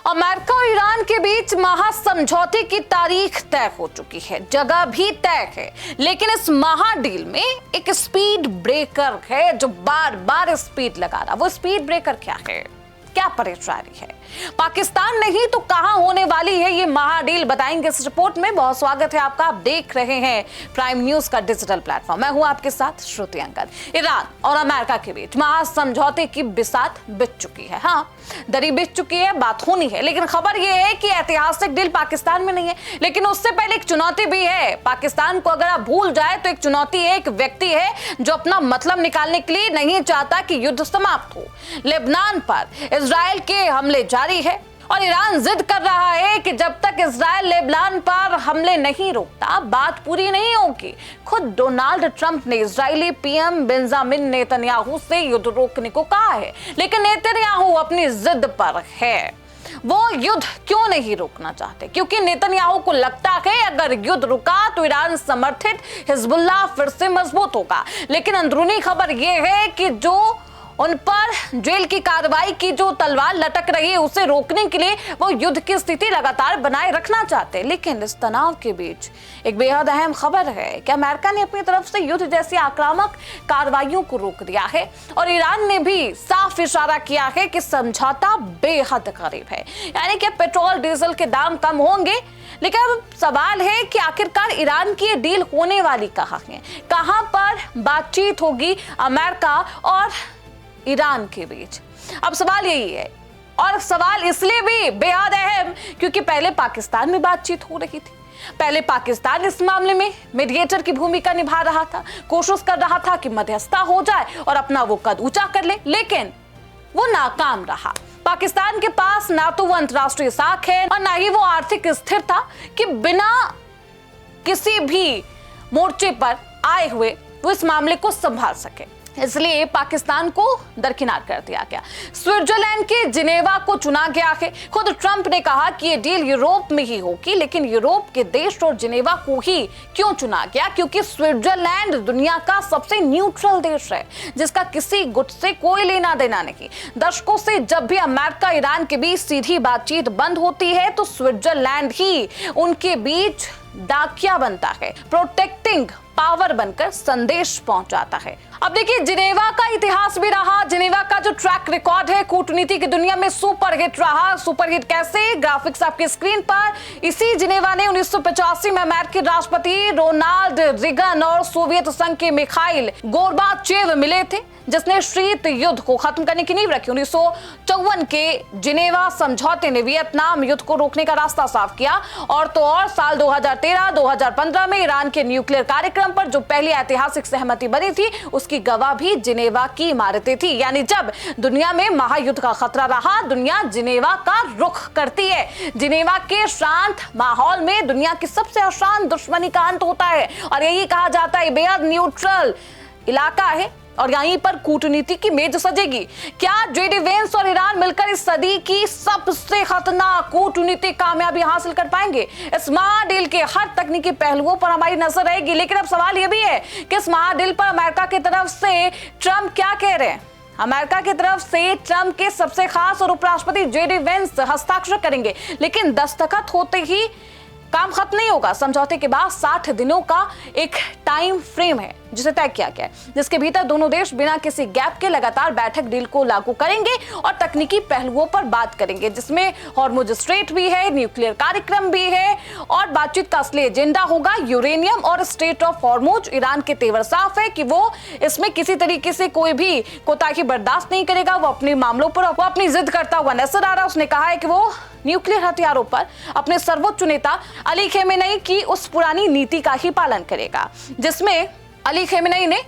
America और Iran के बीच महासमझौते की तारीख तय हो चुकी है, जगह भी तय है, लेकिन इस महाडील में एक स्पीड ब्रेकर है जो बार बार स्पीड लगा रहा। वो स्पीड ब्रेकर क्या है, क्या परेशानी है? पाकिस्तान नहीं तो कहां होने वाली है ये महाडील, बताएंगे इस रिपोर्ट में। बहुत स्वागत है आपका, आप देख रहे हैं प्राइम न्यूज का डिजिटल प्लेटफॉर्म। मैं हूं आपके साथ श्रुति अंकल। ईरान और अमेरिका के बीच महासमझौते की बिसात बिछ चुकी है। हाँ, दरी बिछ चुकी है, बात होनी है, लेकिन खबर यह है कि ऐतिहासिक डील पाकिस्तान में नहीं है। लेकिन उससे पहले एक चुनौती भी है। पाकिस्तान को अगर आप भूल जाए तो एक चुनौती है, एक व्यक्ति है जो अपना मतलब निकालने के लिए नहीं चाहता कि युद्ध समाप्त हो। लेबनान पर इजराइल के हमले जारी है और ईरान जिद कर रहा है कि जब तक इजराइल लेबनान पर हमले नहीं रोकता बात पूरी नहीं होगी। खुद डोनाल्ड ट्रंप ने इजरायली पीएम बेंजामिन नेतन्याहू से युद्ध रोकने को कहा है, लेकिन नेतन्याहू अपनी जिद पर है। वो युद्ध क्यों नहीं रोकना चाहते? क्योंकि नेतन्याहू को लगता है अगर युद्ध रुका तो ईरान समर्थित हिजबुल्लाह फिर से मजबूत होगा। लेकिन अंदरूनी खबर यह है कि जो उन पर जेल की कार्रवाई की जो तलवार लटक रही है उसे रोकने के लिए वो युद्ध की स्थिति लगातार बनाए रखना चाहते हैं। लेकिन इस तनाव के बीच एक बेहद अहम खबर है कि अमेरिका ने अपनी तरफ से युद्ध जैसी आक्रामक कार्रवाइयों को रोक दिया है और ईरान ने भी साफ इशारा किया है कि समझौता बेहद करीब है। यानी कि पेट्रोल डीजल के दाम कम होंगे। लेकिन अब सवाल है कि आखिरकार ईरान की ये डील होने वाली कहाँ है, कहां पर बातचीत होगी अमेरिका और ईरान के बीच? अब सवाल यही है, और सवाल इसलिए भी बेहद अहम क्योंकि पहले पाकिस्तान में बातचीत हो रही थी। पहले पाकिस्तान इस मामले में मीडिएटर की भूमिका निभा रहा था, कोशिश कर रहा था कि मध्यस्थता हो जाए और अपना वो कद ऊंचा कर ले, लेकिन वो नाकाम रहा। पाकिस्तान के पास ना तो वो अंतर्राष्ट्रीय साख है और ना ही वो आर्थिक स्थिरता कि बिना किसी भी मोर्चे पर आए हुए वो इस मामले को संभाल सके। इसलिए पाकिस्तान को दरकिनार कर दिया गया। स्विट्जरलैंड के जिनेवा को चुना गया है। खुद ट्रंप ने कहा कि ये डील यूरोप में ही होगी, लेकिन यूरोप के देश और जिनेवा को ही क्यों चुना गया? क्योंकि स्विट्जरलैंड दुनिया का सबसे न्यूट्रल देश है जिसका किसी गुट से कोई लेना देना नहीं। दशकों से जब भी अमेरिका ईरान के बीच सीधी बातचीत बंद होती है तो स्विट्जरलैंड ही उनके बीच डाकिया बनता है, प्रोटेक्टिंग पावर बनकर संदेश पहुंचाता है। अब देखिए, जिनेवा का इतिहास भी रहा। जिनेवा का जो ट्रैक रिकॉर्ड है कूटनीति की दुनिया में सुपरहिट रहा। सुपरहिट कैसे? ग्राफिक्स आपकी स्क्रीन पर। इसी जिनेवा ने 1985 में अमेरिकी राष्ट्रपति रोनाल्ड रीगन और सोवियत संघ के मिखाइल गोर्बाचेव मिले थे, जिसने शीत युद्ध को खत्म करने की नींव रखी। 1954 के जिनेवा समझौते ने वियतनाम युद्ध को रोकने का रास्ता साफ किया। और तो और साल 2013-2015 में ईरान के न्यूक्लियर कार्यक्रम पर जो पहली ऐतिहासिक सहमति बनी थी उसकी गवाह भी जिनेवा की इमारतें थी। यानी जब दुनिया में महायुद्ध का खतरा रहा, दुनिया जिनेवा का रुख करती है। जिनेवा के शांत माहौल में दुनिया की सबसे अशांत दुश्मनी का अंत होता है और यही कहा जाता है बेहद न्यूट्रल इलाका है और यहीं पर कूटनीति की मेज सजेगी। क्या जेडी वेंस और ईरान मिलकर इस सदी की सबसे खतरनाक कूटनीतिक कामयाबी हासिल कर पाएंगे? इस महाडील के हर तकनीकी पहलुओं पर हमारी नजर रहेगी। लेकिन अब सवाल यह भी है कि इस महाडील पर अमेरिका की तरफ से ट्रंप क्या कह रहे हैं? अमेरिका की तरफ से ट्रंप के सबसे खास और उपराष्ट्रपति जेडी वेंस हस्ताक्षर करेंगे, लेकिन दस्तखत होते ही काम खत्म नहीं होगा। समझौते के बाद 60 दिनों का एक टाइम फ्रेम है जिसे तय किया गया है, जिसके भीतर दोनों देश बिना किसी गैप के लगातार बैठक डील को लागू करेंगे और तकनीकी पहलुओं पर बात करेंगे, जिसमें हॉर्मुज स्ट्रेट भी है, न्यूक्लियर कार्यक्रम भी है और बातचीत का असली एजेंडा होगा यूरेनियम और स्ट्रेट ऑफ हॉर्मुज। ईरान के तेवर साफ है कि वो इसमें किसी तरीके से कोई भी कोताही बर्दाश्त नहीं करेगा। वो अपने मामलों पर वो अपनी जिद करता हुआ नजर आ रहा है। उसने कहा है कि वो न्यूक्लियर हथियारों पर अपने सर्वोच्च नेता अली खेमेनेई की उस पुरानी नीति का ही पालन करेगा जिसमें अली खेमेनेई ने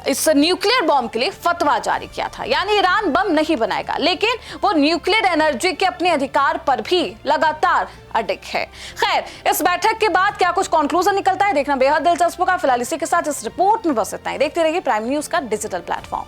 इस न्यूक्लियर बॉम्ब के लिए फतवा जारी किया था। यानी ईरान बम नहीं बनाएगा, लेकिन वो न्यूक्लियर एनर्जी के अपने अधिकार पर भी लगातार अडिग है। खैर, इस बैठक के बाद क्या कुछ कंक्लूजन निकलता है देखना बेहद दिलचस्प होगा। फिलहाल इसी के साथ इस रिपोर्ट में बस इतना ही। देखते रहिए प्राइम न्यूज का डिजिटल प्लेटफॉर्म।